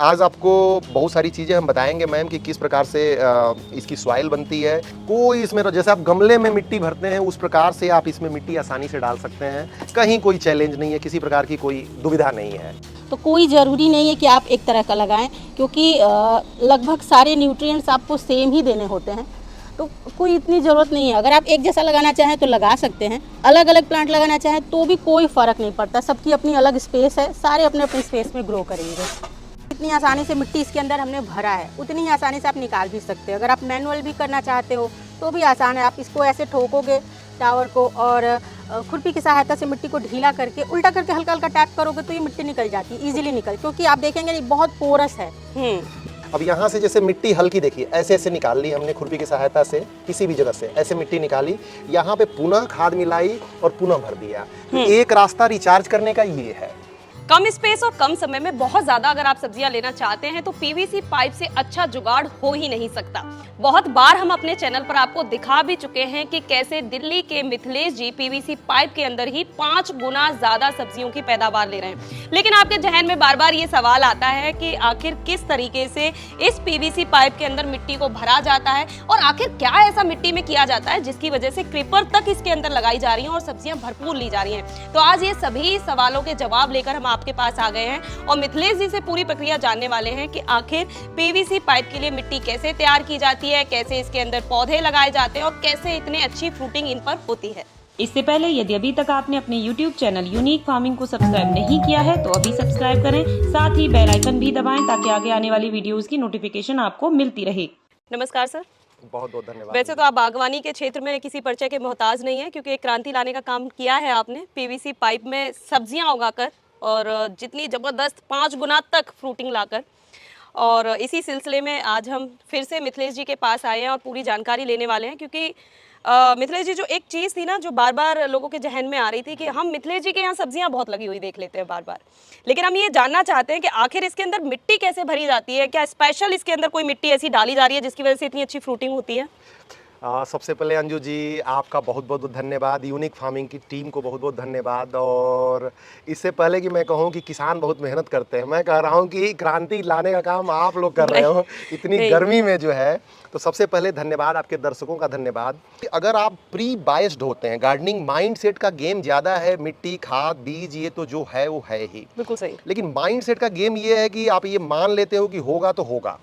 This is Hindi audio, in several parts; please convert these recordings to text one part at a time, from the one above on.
आज आपको बहुत सारी चीज़ें हम बताएंगे मैम कि किस प्रकार से इसकी सॉइल बनती है। कोई इसमें जैसे आप गमले में मिट्टी भरते हैं उस प्रकार से आप इसमें मिट्टी आसानी से डाल सकते हैं। कहीं कोई चैलेंज नहीं है, किसी प्रकार की कोई दुविधा नहीं है। तो कोई ज़रूरी नहीं है कि आप एक तरह का लगाएं, क्योंकि लगभग सारे न्यूट्रिएंट्स आपको सेम ही देने होते हैं। तो कोई इतनी ज़रूरत नहीं है। अगर आप एक जैसा लगाना चाहें तो लगा सकते हैं, अलग अलग प्लांट लगाना चाहें तो भी कोई फ़र्क नहीं पड़ता। सबकी अपनी अलग स्पेस है, सारे अपने अपने स्पेस में ग्रो करेंगे। जितनी आसानी से मिट्टी इसके अंदर हमने भरा है उतनी ही आसानी से आप निकाल भी सकते हैं। अगर आप मैनुअल भी करना चाहते हो तो भी आसान है। आप इसको ऐसे ठोकोगे टावर को और खुरपी की सहायता से मिट्टी को ढीला करके उल्टा करके हल्का हल्का टैप करोगे तो ये मिट्टी निकल जाती है, इजीली निकल, क्योंकि आप देखेंगे ये बहुत पोरस है। अब यहाँ से जैसे मिट्टी हल्की देखिए ऐसे ऐसे निकाल ली हमने खुरपी की सहायता से, किसी भी जगह से ऐसे मिट्टी निकाली, यहाँ पे पुनः खाद मिलाई और पुनः भर दिया। एक रास्ता रिचार्ज करने का ये है। कम स्पेस और कम समय में बहुत ज्यादा अगर आप सब्जियां लेना चाहते हैं तो पीवीसी पाइप से अच्छा जुगाड़ हो ही नहीं सकता। बहुत बार हम अपने चैनल पर आपको दिखा भी चुके हैं कि कैसे दिल्ली के मिथिलेश जी पीवीसी पाइप के अंदर ही 5 गुना ज्यादा सब्जियों की पैदावार ले रहे हैं। लेकिन आपके जहन में बार बार ये सवाल आता है कि आखिर किस तरीके से इस पीवीसी पाइप के अंदर मिट्टी को भरा जाता है और आखिर क्या ऐसा मिट्टी में किया जाता है जिसकी वजह से क्रीपर तक इसके अंदर लगाई जा रही है और सब्जियां भरपूर ली जा रही हैं। तो आज ये सभी सवालों के जवाब लेकर हम आपके पास आ गए हैं और मिथिलेश जी से पूरी प्रक्रिया जानने वाले हैं कि आखिर पीवीसी पाइप के लिए मिट्टी कैसे तैयार की जाती है, कैसे इसके अंदर पौधे लगाए जाते हैं और कैसे इतनी अच्छी फ्रूटिंग इन पर होती है। इससे पहले यदि अभी तक आपने अपने YouTube चैनल यूनिक फार्मिंग को सब्सक्राइब नहीं किया है तो अभी सब्सक्राइब करें, साथ ही बेल आइकन भी दबाएं ताकि आगे आने वाली वीडियोस की नोटिफिकेशन आपको मिलती रहे। नमस्कार सर। बहुत बहुत धन्यवाद। वैसे तो आप बागवानी के क्षेत्र में किसी परिचय के मोहताज नहीं है, क्योंकि एक क्रांति लाने का काम किया है आपने पीवीसी पाइप में सब्जियां उगाकर और जितनी ज़बरदस्त 5 गुना तक फ्रूटिंग लाकर। और इसी सिलसिले में आज हम फिर से मिथिलेश जी के पास आए हैं और पूरी जानकारी लेने वाले हैं, क्योंकि मिथिलेश जी जो एक चीज़ थी ना जो बार बार लोगों के जहन में आ रही थी कि हम मिथिलेश जी के यहाँ सब्जियां बहुत लगी हुई देख लेते हैं बार बार, लेकिन हम ये जानना चाहते हैं कि आखिर इसके अंदर मिट्टी कैसे भरी जाती है। क्या स्पेशल इसके अंदर कोई मिट्टी ऐसी डाली जा रही है जिसकी वजह से इतनी अच्छी फ्रूटिंग होती है? सबसे पहले अंजू जी आपका बहुत बहुत धन्यवाद, यूनिक फार्मिंग की टीम को बहुत बहुत धन्यवाद। और इससे पहले कि मैं कहूँ कि किसान बहुत मेहनत करते हैं, मैं कह रहा हूँ कि क्रांति लाने का काम आप लोग कर रहे हो इतनी गर्मी में जो है। तो सबसे पहले धन्यवाद, आपके दर्शकों का धन्यवाद। अगर आप प्री बायस्ड होते हैं, गार्डनिंग माइंडसेट का गेम ज़्यादा है, मिट्टी खाद बीज ये तो जो है वो है ही, बिल्कुल सही। लेकिन माइंडसेट का गेम ये है कि आप ये मान लेते हो कि होगा तो होगा।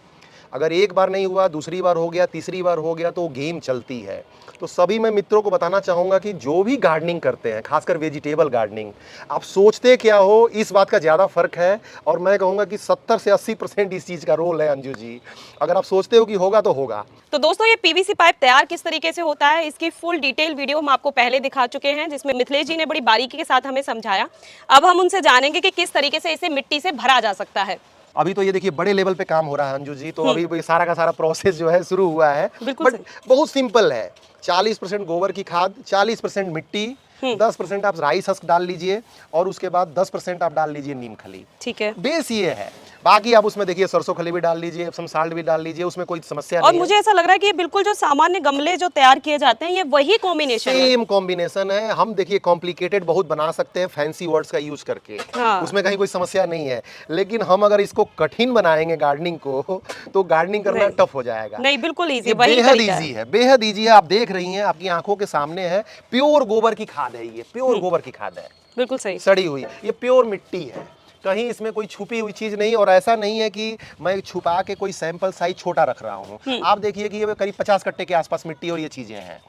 अगर एक बार नहीं हुआ, दूसरी बार हो गया, तीसरी बार हो गया तो गेम चलती है। तो सभी मैं मित्रों को बताना चाहूँगा कि जो भी गार्डनिंग करते हैं, खासकर वेजिटेबल गार्डनिंग, आप सोचते क्या हो इस बात का ज़्यादा फर्क है। और मैं कहूँगा कि 70 से 80% इस चीज़ का रोल है अंजू जी। अगर आप सोचते हो कि होगा तो होगा। तो दोस्तों ये पीवीसी पाइप तैयार किस तरीके से होता है इसकी फुल डिटेल वीडियो हम आपको पहले दिखा चुके हैं, जिसमें मिथिलेश जी ने बड़ी बारीकी के साथ हमें समझाया। अब हम उनसे जानेंगे कि किस तरीके से इसे मिट्टी से भरा जा सकता है। अभी तो ये देखिए बड़े लेवल पे काम हो रहा है अंजू जी, तो अभी सारा का सारा प्रोसेस जो है शुरू हुआ है। बट बहुत सिंपल है। 40% गोबर की खाद, 40% मिट्टी, 10% आप राइस हस्क डाल लीजिए और उसके बाद 10% आप डाल लीजिए नीम खली। ठीक है, बेस ये है। बाकी आप उसमें देखिए सरसों खली भी डाल लीजिए, एप्सम साल्ट भी डाल लीजिए, उसमें कोई समस्या नहीं है। और मुझे ऐसा लग रहा है कि ये बिल्कुल जो सामान्य गमले जो तैयार किए जाते हैं ये वही कॉम्बिनेशन है। सेम कॉम्बिनेशन है। हम देखिए कॉम्प्लिकेटेड बहुत बना सकते हैं फैंसी वर्ड्स का यूज करके, उसमें कहीं कोई समस्या नहीं है। लेकिन हम अगर इसको कठिन बनाएंगे गार्डनिंग को तो गार्डनिंग करना टफ हो जाएगा। नहीं, बिल्कुल इजी, बेहद इजी है, बेहद इजी है। आप देख रही हैं, आपकी आंखों के सामने है। प्योर गोबर की खाद है, ये प्योर गोबर की खाद है, बिल्कुल सही, सड़ी हुई। ये प्योर मिट्टी है, कहीं इसमें कोई छुपी हुई चीज नहीं। और ऐसा नहीं है कि मैं छुपा के कोई सैंपल साइज छोटा रख रहा हूँ। आप देखिए कि ये करीब 50 कट्टे के आसपास मिट्टी और ये चीजें हैं।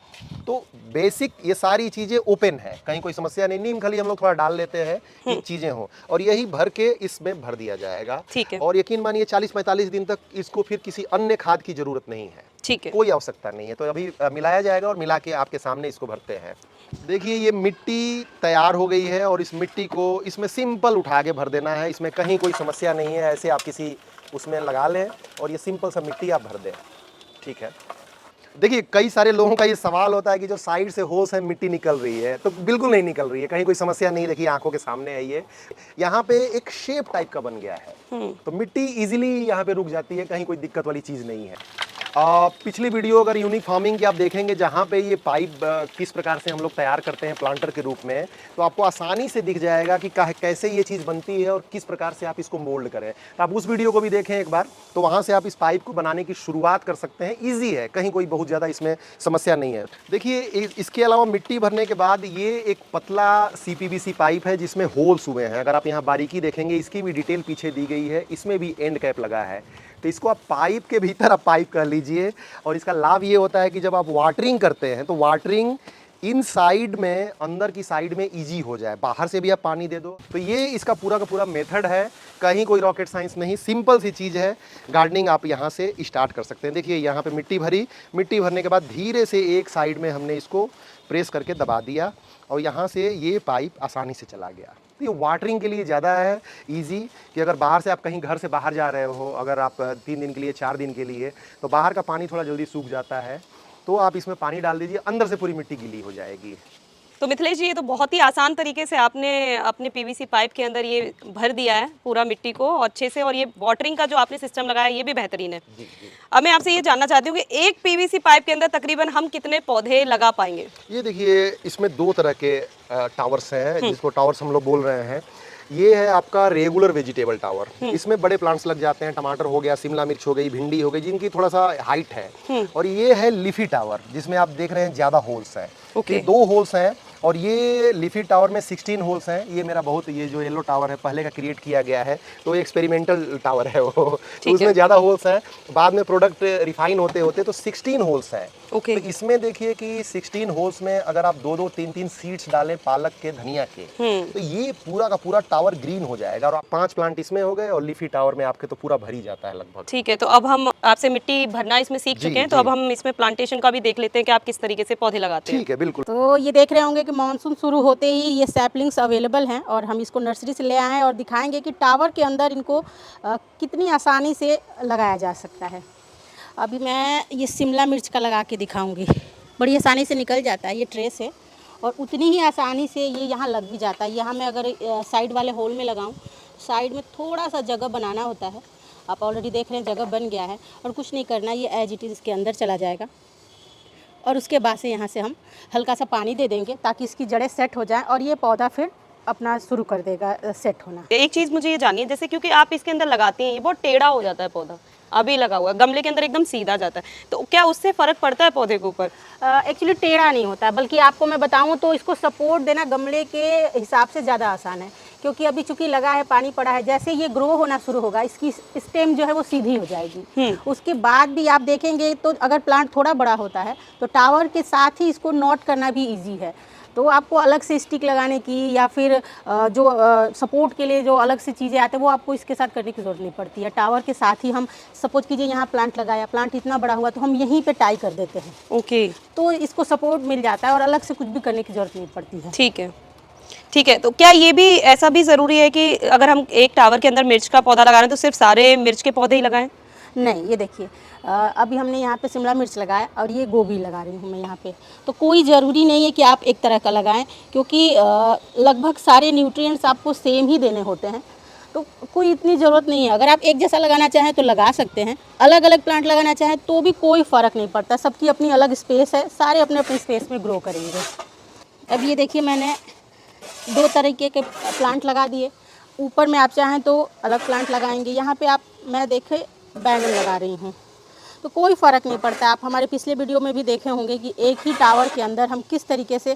तो बेसिक ये सारी चीजें ओपन है, कहीं कोई समस्या नहीं। नीम खली हम लोग थोड़ा डाल लेते हैं कि चीजें हो, और यही भर के इसमें भर दिया जाएगा। ठीक है। और यकीन मानिए 40-45 दिन तक इसको फिर किसी अन्य खाद की जरूरत नहीं है। ठीक है, कोई आवश्यकता नहीं है। तो अभी मिलाया जाएगा और मिला के आपके सामने इसको भरते हैं। देखिए ये मिट्टी तैयार हो गई है और इस मिट्टी को इसमें सिंपल उठा के भर देना है। इसमें कहीं कोई समस्या नहीं है। ऐसे आप किसी उसमें लगा लें और ये सिंपल सा मिट्टी आप भर दें। ठीक है। देखिए कई सारे लोगों का ये सवाल होता है कि जो साइड से होस है मिट्टी निकल रही है, तो बिल्कुल नहीं निकल रही है, कहीं कोई समस्या नहीं। देखिए आंखों के सामने है ये, यहाँ पे एक शेप टाइप का बन गया है, तो मिट्टी इजीली यहाँ पे रुक जाती है, कहीं कोई दिक्कत वाली चीज नहीं है। पिछली वीडियो अगर यूनिक फार्मिंग की आप देखेंगे जहाँ पे ये पाइप किस प्रकार से हम लोग तैयार करते हैं प्लांटर के रूप में, तो आपको आसानी से दिख जाएगा कि कैसे ये चीज़ बनती है और किस प्रकार से आप इसको मोल्ड करें। तो आप उस वीडियो को भी देखें एक बार, तो वहाँ से आप इस पाइप को बनाने की शुरुआत कर सकते हैं। ईजी है, कहीं कोई बहुत ज़्यादा इसमें समस्या नहीं है। देखिए इसके अलावा मिट्टी भरने के बाद ये एक पतला CPVC पाइप है जिसमें होल्स हुए हैं। अगर आप यहाँ बारीकी देखेंगे, इसकी भी डिटेल पीछे दी गई है, इसमें भी एंड कैप लगा है। तो इसको आप पाइप के भीतर आप पाइप कर लीजिए। और इसका लाभ ये होता है कि जब आप वाटरिंग करते हैं तो वाटरिंग इन साइड में, अंदर की साइड में इजी हो जाए, बाहर से भी आप पानी दे दो। तो ये इसका पूरा का पूरा मेथड है, कहीं कोई रॉकेट साइंस नहीं, सिंपल सी चीज़ है। गार्डनिंग आप यहाँ से स्टार्ट कर सकते हैं। देखिए यहाँ पे मिट्टी भरी, मिट्टी भरने के बाद धीरे से एक साइड में हमने इसको प्रेस करके दबा दिया और यहाँ से ये पाइप आसानी से चला गया। तो ये वाटरिंग के लिए ज़्यादा है इजी, कि अगर बाहर से आप कहीं घर से बाहर जा रहे हो, अगर आप 3 दिन के लिए 4 दिन के लिए, तो बाहर का पानी थोड़ा जल्दी सूख जाता है, तो आप इसमें पानी डाल दीजिए, अंदर से पूरी मिट्टी गीली हो जाएगी। तो मिथिलेश जी, ये तो बहुत ही आसान तरीके से आपने अपने PVC पाइप के अंदर ये भर दिया है पूरा मिट्टी को अच्छे से, और ये वाटरिंग का जो आपने सिस्टम लगाया ये भी बेहतरीन है। अब मैं आपसे ये जानना चाहती हूँ कि एक PVC पाइप के अंदर तकरीबन हम कितने पौधे लगा पाएंगे? ये देखिए इसमें 2 तरह के टावर्स हैं, जिसको टावर्स हम लोग बोल रहे हैं। ये है आपका रेगुलर वेजिटेबल टावर, इसमें बड़े प्लांट्स लग जाते हैं, टमाटर हो गया, शिमला मिर्च हो गई, भिंडी हो गई, जिनकी थोड़ा सा हाइट है। और ये है लीफी टावर, जिसमें आप देख रहे हैं ज़्यादा होल्स हैं। ये 2 होल्स हैं, और ये लीफी टावर में 16 होल्स हैं। ये मेरा बहुत, ये जो येलो टावर है पहले का क्रिएट किया गया है, तो एक्सपेरिमेंटल टावर है वो, तो उसमें ज़्यादा होल्स हैं। बाद में प्रोडक्ट रिफाइन होते होते तो 16 होल्स हैं। तो इसमें देखिए कि 16 होल्स में अगर आप 2-2, 3-3 सीड्स डालें पालक के, धनिया के, तो ये पूरा का पूरा टावर ग्रीन हो जाएगा। और 5 प्लांट इसमें हो गए और लीफी टावर में आपके तो पूरा भर ही जाता है लगभग। ठीक है, तो अब हम आपसे मिट्टी भरना इसमें सीख चुके हैं, तो अब हम इसमें प्लांटेशन का भी देख लेते हैं कि आप किस तरीके से पौधे लगाते हैं। ठीक है, बिल्कुल। तो ये देख रहे होंगे कि मानसून शुरू होते ही ये सैपलिंग्स अवेलेबल हैं, और हम इसको नर्सरी से ले आए हैं और दिखाएंगे कि टावर के अंदर इनको कितनी आसानी से लगाया जा सकता है। अभी मैं ये शिमला मिर्च का लगा के दिखाऊंगी। बड़ी आसानी से निकल जाता है, ये ट्रेस है, और उतनी ही आसानी से ये यहाँ लग भी जाता है। यहाँ मैं अगर साइड वाले होल में लगाऊं, साइड में थोड़ा सा जगह बनाना होता है। आप ऑलरेडी देख रहे हैं जगह बन गया है, और कुछ नहीं करना, ये एज इट इज़ इसके अंदर चला जाएगा। और उसके बाद से यहाँ से हम हल्का सा पानी दे देंगे ताकि इसकी जड़ें सेट हो जाएं, और ये पौधा फिर अपना शुरू कर देगा सेट होना। एक चीज़ मुझे ये जाननी है, जैसे क्योंकि आप इसके अंदर लगाती हैं, ये बहुत टेढ़ा हो जाता है पौधा, अभी लगा हुआ है, गमले के अंदर एकदम सीधा जाता है, तो क्या उससे फ़र्क पड़ता है पौधे के ऊपर? एक्चुअली टेढ़ा नहीं होता, बल्कि आपको मैं बताऊं तो इसको सपोर्ट देना गमले के हिसाब से ज़्यादा आसान है, क्योंकि अभी चूंकि लगा है, पानी पड़ा है, जैसे ये ग्रो होना शुरू होगा इसकी स्टेम जो है वो सीधी हो जाएगी। उसके बाद भी आप देखेंगे तो अगर प्लांट थोड़ा बड़ा होता है तो टावर के साथ ही इसको नॉट करना भी ईजी है। तो आपको अलग से स्टिक लगाने की या फिर जो सपोर्ट के लिए जो अलग से चीज़ें आते हैं वो आपको इसके साथ करने की ज़रूरत नहीं पड़ती है। टावर के साथ ही हम सपोज कीजिए यहाँ प्लांट लगाया, प्लांट इतना बड़ा हुआ तो हम यहीं पे टाई कर देते हैं। ओके, तो इसको सपोर्ट मिल जाता है और अलग से कुछ भी करने की ज़रूरत नहीं पड़ती है। ठीक है, ठीक है। तो क्या ये भी ऐसा भी ज़रूरी है कि अगर हम एक टावर के अंदर मिर्च का पौधा लगा रहे हैं तो सिर्फ सारे मिर्च के पौधे ही लगाएं? नहीं, ये देखिए अभी हमने यहाँ पे शिमला मिर्च लगाया और ये गोभी लगा रही हूँ मैं यहाँ पे, तो कोई ज़रूरी नहीं है कि आप एक तरह का लगाएं, क्योंकि लगभग सारे न्यूट्रिएंट्स आपको सेम ही देने होते हैं, तो कोई इतनी ज़रूरत नहीं है। अगर आप एक जैसा लगाना चाहें तो लगा सकते हैं, अलग अलग प्लांट लगाना चाहें तो भी कोई फ़र्क नहीं पड़ता, सबकी अपनी अलग स्पेस है, सारे अपने अपने स्पेस में ग्रो करेंगे। अब ये देखिए मैंने 2 तरीके के प्लांट लगा दिए, ऊपर में आप चाहें तो अलग प्लांट लगाएंगे। यहाँ पे आप मैं देखे बैंगन लगा रही हूँ, तो कोई फ़र्क नहीं पड़ता। आप हमारे पिछले वीडियो में भी देखे होंगे कि एक ही टावर के अंदर हम किस तरीके से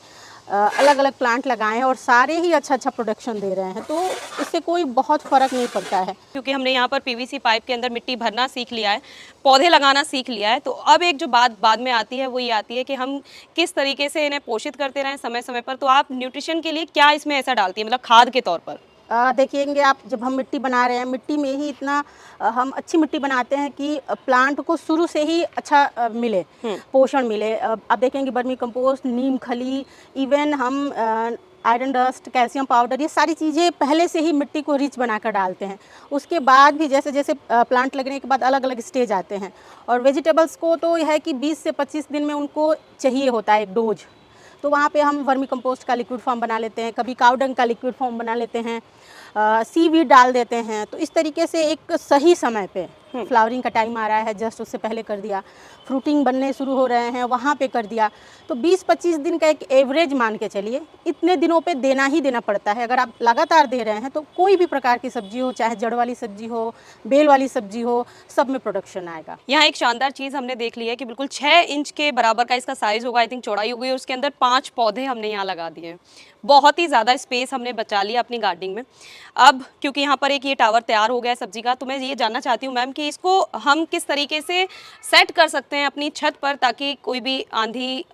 अलग अलग प्लांट लगाए हैं और सारे ही अच्छा प्रोडक्शन दे रहे हैं, तो इससे कोई बहुत फ़र्क नहीं पड़ता है। क्योंकि हमने यहाँ पर PVC पाइप के अंदर मिट्टी भरना सीख लिया है, पौधे लगाना सीख लिया है, तो अब एक जो बात बाद में आती है वो ये आती है कि हम किस तरीके से इन्हें पोषित करते रहें समय समय पर। तो आप न्यूट्रिशन के लिए क्या इसमें ऐसा डालती है, मतलब खाद के तौर पर? देखिएंगे आप, जब हम मिट्टी बना रहे हैं, मिट्टी में ही इतना हम अच्छी मिट्टी बनाते हैं कि प्लांट को शुरू से ही अच्छा मिले, पोषण मिले। आप देखेंगे वर्मी कंपोस्ट, नीम खली, इवन हम आयरन डस्ट, कैल्शियम पाउडर, ये सारी चीज़ें पहले से ही मिट्टी को रिच बनाकर डालते हैं। उसके बाद भी जैसे जैसे प्लांट लगने के बाद अलग अलग स्टेज आते हैं, और वेजिटेबल्स को तो यह है कि 20 से 25 दिन में उनको चाहिए होता है एक डोज, तो वहाँ पे हम वर्मी कंपोस्ट का लिक्विड फॉर्म बना लेते हैं, कभी काउ डंग का लिक्विड फॉर्म बना लेते हैं, सीवीड डाल देते हैं। तो इस तरीके से एक सही समय पे फ्लावरिंग का टाइम आ रहा है, जस्ट उससे पहले कर दिया, फ्रूटिंग बनने शुरू हो रहे हैं वहाँ पे कर दिया। तो 20-25 दिन का एक एवरेज मान के चलिए, इतने दिनों पे देना ही देना पड़ता है। अगर आप लगातार दे रहे हैं तो कोई भी प्रकार की सब्जी हो, चाहे जड़ वाली सब्जी हो, बेल वाली सब्जी हो, सब में प्रोडक्शन आएगा। यहाँ एक शानदार चीज हमने देख ली है कि बिल्कुल 6 इंच के बराबर का इसका साइज होगा, आई थिंक चौड़ाई होगी, और उसके अंदर 5 पौधे हमने यहाँ लगा दिए हैं। बहुत ही ज़्यादा स्पेस हमने बचा लिया अपनी गार्डनिंग में। अब क्योंकि यहाँ पर एक ये टावर तैयार हो गया है सब्जी का, तो मैं ये जानना चाहती हूँ मैम कि इसको हम किस तरीके से सेट कर सकते हैं अपनी छत पर, ताकि कोई भी आंधी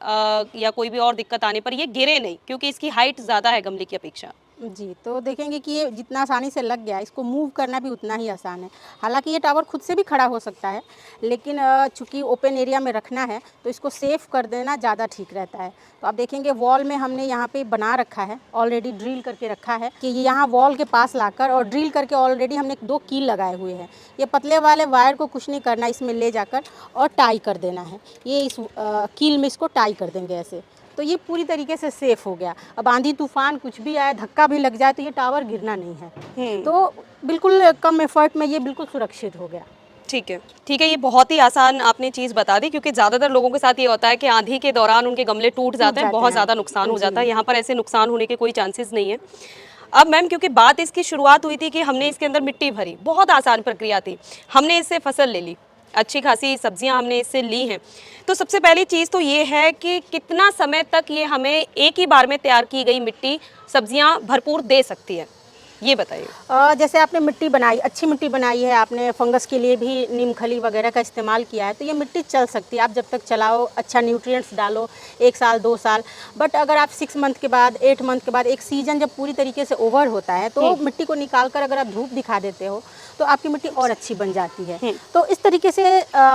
या कोई भी और दिक्कत आने पर ये गिरे नहीं, क्योंकि इसकी हाइट ज़्यादा है गमले की अपेक्षा। जी, तो देखेंगे कि ये जितना आसानी से लग गया, इसको मूव करना भी उतना ही आसान है। हालांकि ये टावर खुद से भी खड़ा हो सकता है, लेकिन चूंकि ओपन एरिया में रखना है तो इसको सेफ कर देना ज़्यादा ठीक रहता है। तो आप देखेंगे वॉल में हमने यहाँ पे बना रखा है, ऑलरेडी ड्रिल करके रखा है कि यहाँ वॉल के पास लाकर और ड्रिल करके ऑलरेडी हमने 2 कील लगाए हुए हैं। ये पतले वाले वायर को कुछ नहीं करना, इसमें ले जाकर और टाई कर देना है। ये इस कील में इसको टाई कर देंगे ऐसे, तो ये पूरी तरीके से सेफ हो गया। अब आंधी तूफान कुछ भी आए, धक्का भी लग जाए तो ये टावर गिरना नहीं है। तो बिल्कुल कम एफर्ट में ये बिल्कुल सुरक्षित हो गया। ठीक है, ठीक है, ये बहुत ही आसान आपने चीज़ बता दी, क्योंकि ज़्यादातर लोगों के साथ ये होता है कि आंधी के दौरान उनके गमले टूट जाते हैं, बहुत ज़्यादा नुकसान हो जाता है। यहाँ पर ऐसे नुकसान होने के कोई चांसेस नहीं है। अब मैम, क्योंकि बात इसकी शुरुआत हुई थी कि हमने इसके अंदर मिट्टी भरी, बहुत आसान प्रक्रिया थी, हमने इससे फसल ले ली, अच्छी खासी सब्जियां हमने इससे ली हैं, तो सबसे पहली चीज़ तो ये है कि कितना समय तक ये हमें एक ही बार में तैयार की गई मिट्टी सब्जियां भरपूर दे सकती है, ये बताइए। जैसे आपने मिट्टी बनाई, अच्छी मिट्टी बनाई है, आपने फंगस के लिए भी नीम खली वगैरह का इस्तेमाल किया है, तो ये मिट्टी चल सकती है। आप जब तक चलाओ, अच्छा न्यूट्रिएंट्स डालो, 1 साल 2 साल। बट अगर आप 6 मंथ के बाद, 8 मंथ के बाद, एक सीजन जब पूरी तरीके से ओवर होता है, तो मिट्टी को निकाल कर अगर आप धूप दिखा देते हो तो आपकी मिट्टी और अच्छी बन जाती है। तो इस तरीके से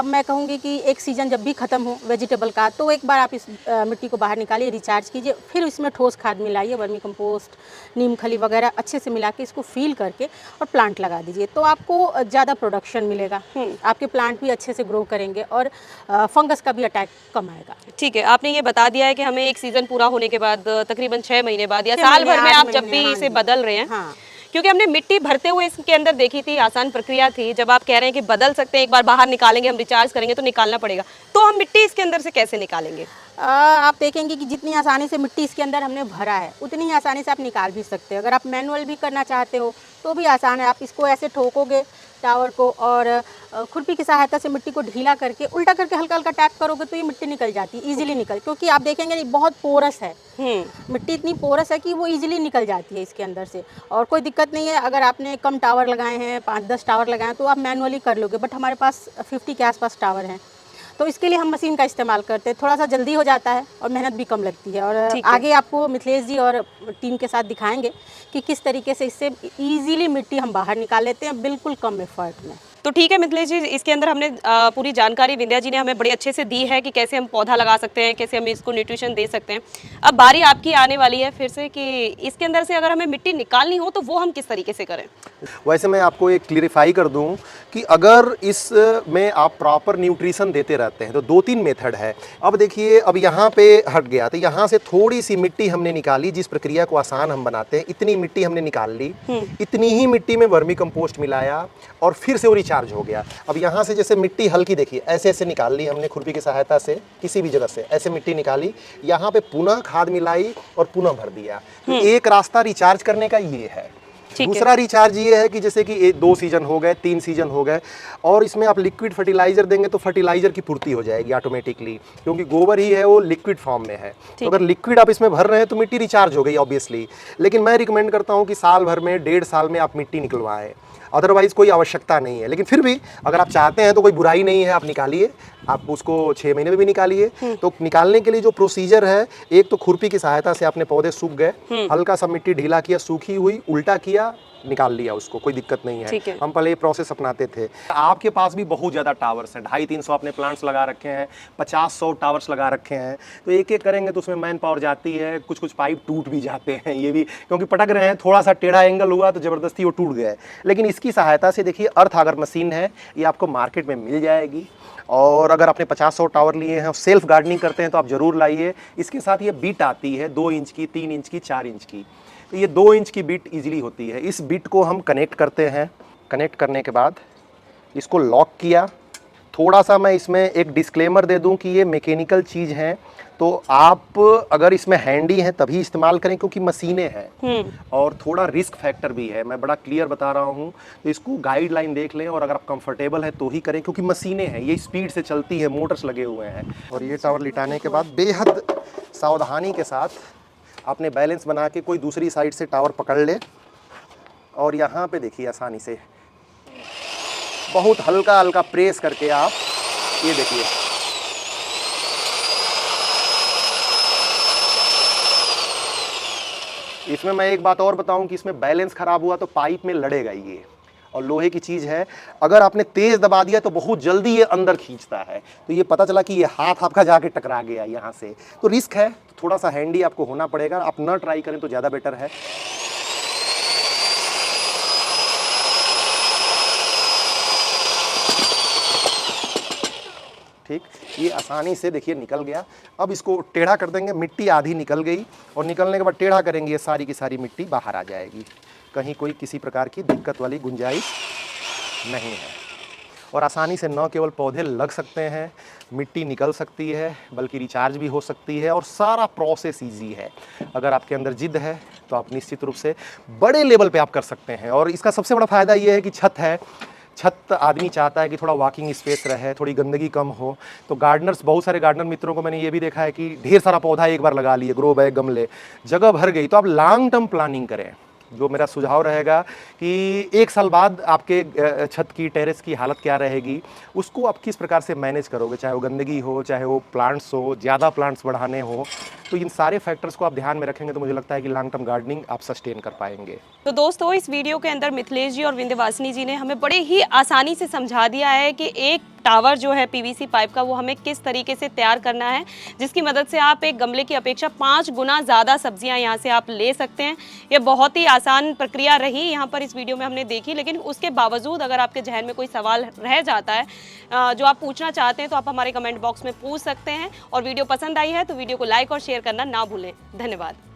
मैं कहूँगी कि एक सीज़न जब भी ख़त्म हो वेजिटेबल का, तो एक बार आप इस मिट्टी को बाहर निकालिए, रिचार्ज कीजिए, फिर इसमें ठोस खाद मिलाइए, वर्मी कंपोस्ट, नीम खली वगैरह अच्छे से मिला के इसको फील करके और प्लांट लगा दीजिए, तो आपको ज़्यादा प्रोडक्शन मिलेगा। आपके प्लांट भी अच्छे से ग्रो करेंगे और फंगस का भी अटैक कम आएगा। ठीक है, आपने ये बता दिया है कि हमें एक सीज़न पूरा होने के बाद तकरीबन 6 महीने बाद या साल भर में आप जब भी इसे बदल रहे हैं, क्योंकि हमने मिट्टी भरते हुए इसके अंदर देखी थी, आसान प्रक्रिया थी। जब आप कह रहे हैं कि बदल सकते हैं, एक बार बाहर निकालेंगे, हम रिचार्ज करेंगे तो निकालना पड़ेगा, तो हम मिट्टी इसके अंदर से कैसे निकालेंगे? आप देखेंगे कि जितनी आसानी से मिट्टी इसके अंदर हमने भरा है, उतनी ही आसानी से आप निकाल भी सकते हो। अगर आप मैनुअल भी करना चाहते हो तो भी आसान है। आप इसको ऐसे ठोकोगे टावर को और खुरपी की सहायता से मिट्टी को ढीला करके उल्टा करके हल्का हल्का टैप करोगे तो ये मिट्टी निकल जाती है, इजीली निकल, क्योंकि आप देखेंगे ये बहुत पोरस है। मिट्टी इतनी पोरस है कि वो इजीली निकल जाती है इसके अंदर से, और कोई दिक्कत नहीं है। अगर आपने कम टावर लगाए हैं, 5-10 टावर लगाए हैं, तो आप मैनुअली कर लोगे, बट हमारे पास 50 के आसपास टावर हैं, तो इसके लिए हम मशीन का इस्तेमाल करते हैं। थोड़ा सा जल्दी हो जाता है और मेहनत भी कम लगती है। और आगे आपको मिथिलेश जी और टीम के साथ दिखाएंगे कि किस तरीके से इससे इजीली मिट्टी हम बाहर निकाल लेते हैं, बिल्कुल कम एफर्ट में। तो ठीक है मिथिलेश जी, इसके अंदर हमने पूरी जानकारी विंध्या जी ने हमें बड़े अच्छे से दी है कि कैसे हम पौधा लगा सकते हैं, कैसे हम इसको न्यूट्रिशन दे सकते हैं। अब बारी आपकी आने वाली है फिर से कि इसके अंदर से अगर हमें मिट्टी निकालनी हो तो वो हम किस तरीके से करें। वैसे मैं आपको एक क्लियरिफाई कर दूं कि अगर इस में आप प्रॉपर न्यूट्रिशन देते रहते हैं तो 2-3 मेथड है। अब देखिए, अब यहाँ पे हट गया तो यहाँ से थोड़ी सी मिट्टी हमने निकाली, जिस प्रक्रिया को आसान हम बनाते हैं, इतनी मिट्टी हमने निकाल ली, इतनी ही मिट्टी में वर्मी कंपोस्ट मिलाया और फिर से वो रिचार्ज हो गया। अब यहाँ से जैसे मिट्टी हल्की देखिए ऐसे ऐसे निकाल ली हमने खुरपी की सहायता से, किसी भी जगह से ऐसे मिट्टी निकाली, यहाँ पे पुनः खाद मिलाई और पुनः भर दिया। तो एक रास्ता रिचार्ज करने का ये है। दूसरा रिचार्ज ये है कि जैसे कि 2 सीजन हो गए, 3 सीजन हो गए और इसमें आप लिक्विड फर्टिलाइजर देंगे तो फर्टिलाइजर की पूर्ति हो जाएगी ऑटोमेटिकली, क्योंकि गोबर ही है वो लिक्विड फॉर्म में है। तो अगर लिक्विड आप इसमें भर रहे हैं तो मिट्टी रिचार्ज हो गई ऑब्वियसली। लेकिन मैं रिकमेंड करता हूँ कि साल भर में 1.5 साल में आप मिट्टी निकलवाएं, अदरवाइज़ कोई आवश्यकता नहीं है। लेकिन फिर भी अगर आप चाहते हैं तो कोई बुराई नहीं है, आप निकालिए, आप उसको 6 महीने में भी निकालिए। तो निकालने के लिए जो प्रोसीजर है, एक तो खुरपी की सहायता से आपने पौधे सूख गए, हल्का सा मिट्टी ढीला किया, सूखी हुई उल्टा किया, निकाल लिया उसको, कोई दिक्कत नहीं है। हम पहले ये प्रोसेस अपनाते थे। आपके पास भी बहुत ज़्यादा टावर्स हैं, 250-300 आपने प्लांट्स लगा रखे हैं, 50-100 टावर्स लगा रखे हैं, तो एक एक करेंगे तो उसमें मैन पावर जाती है, कुछ कुछ पाइप टूट भी जाते हैं, ये भी क्योंकि पटक रहे हैं, थोड़ा सा टेढ़ा एंगल हुआ तो ज़बरदस्ती वो टूट गए। लेकिन इसकी सहायता से देखिए, अर्थ आगर मशीन है, ये आपको मार्केट में मिल जाएगी। और अगर आपने 50-100 टावर लिए हैं, सेल्फ गार्डनिंग करते हैं तो आप ज़रूर लाइए। इसके साथ ये बीट आती है 2 इंच की, 3 इंच की, 4 इंच की। तो ये 2 इंच की बिट इजीली होती है। इस बिट को हम कनेक्ट करते हैं। कनेक्ट करने के बाद इसको लॉक किया। थोड़ा सा मैं इसमें एक डिस्क्लेमर दे दूं कि ये मैकेनिकल चीज़ है, तो आप अगर इसमें हैंडी हैं तभी इस्तेमाल करें, क्योंकि मशीनें हैं और थोड़ा रिस्क फैक्टर भी है। मैं बड़ा क्लियर बता रहा हूं, तो इसको गाइडलाइन देख लें और अगर आप कंफर्टेबल है तो ही करें, क्योंकि मशीनें हैं, ये स्पीड से चलती है, मोटर्स लगे हुए हैं। और ये टावर लिटाने के बाद बेहद सावधानी के साथ आपने बैलेंस बना के कोई दूसरी साइड से टावर पकड़ ले और यहाँ पे देखिए आसानी से बहुत हल्का हल्का प्रेस करके आप ये देखिए इसमें मैं एक बात और बताऊं कि इसमें बैलेंस खराब हुआ तो पाइप में लड़ेगा ये, और लोहे की चीज़ है, अगर आपने तेज दबा दिया तो बहुत जल्दी ये अंदर खींचता है। तो ये पता चला कि ये हाथ आपका जाके टकरा गया यहाँ से, तो रिस्क है। तो थोड़ा सा हैंडी आपको होना पड़ेगा। आप ना ट्राई करें तो ज़्यादा बेटर है। ठीक, ये आसानी से देखिए निकल गया। अब इसको टेढ़ा कर देंगे, मिट्टी आधी निकल गई और निकलने के बाद टेढ़ा करेंगे, ये सारी की सारी मिट्टी बाहर आ जाएगी। कहीं कोई किसी प्रकार की दिक्कत वाली गुंजाइश नहीं है और आसानी से न केवल पौधे लग सकते हैं, मिट्टी निकल सकती है, बल्कि रिचार्ज भी हो सकती है और सारा प्रोसेस ईजी है। अगर आपके अंदर जिद है तो आप निश्चित रूप से बड़े लेवल पे आप कर सकते हैं। और इसका सबसे बड़ा फ़ायदा ये है कि छत है, छत आदमी चाहता है कि थोड़ा वॉकिंग स्पेस रहे, थोड़ी गंदगी कम हो। तो गार्डनर्स, बहुत सारे गार्डनर मित्रों को मैंने ये भी देखा है कि ढेर सारा पौधा एक बार लगा लिए, ग्रो बैग, गमले, जगह भर गई। तो आप लॉन्ग टर्म प्लानिंग करें। जो मेरा सुझाव रहेगा कि 1 साल बाद आपके छत की, टेरेस की हालत क्या रहेगी, उसको आप किस प्रकार से मैनेज करोगे, चाहे वो गंदगी हो, चाहे वो प्लांट्स हो, ज़्यादा प्लांट्स बढ़ाने हो। तो इन सारे फैक्टर्स को आप ध्यान में रखेंगे तो मुझे लगता है कि लॉन्ग टर्म गार्डनिंग आप सस्टेन कर पाएंगे। तो दोस्तों, इस वीडियो के अंदर मिथिलेश जी और विंध्यवासिनी जी ने हमें बड़े ही आसानी से समझा दिया है कि एक टावर जो है पीवीसी पाइप का, वो हमें किस तरीके से तैयार करना है, जिसकी मदद से आप एक गमले की अपेक्षा 5 गुना ज़्यादा सब्जियां यहाँ से आप ले सकते हैं। ये बहुत ही आसान प्रक्रिया रही यहाँ पर इस वीडियो में हमने देखी, लेकिन उसके बावजूद अगर आपके जहन में कोई सवाल रह जाता है जो आप पूछना चाहते हैं, तो आप हमारे कमेंट बॉक्स में पूछ सकते हैं। और वीडियो पसंद आई है तो वीडियो को लाइक और शेयर करना ना भूलें। धन्यवाद।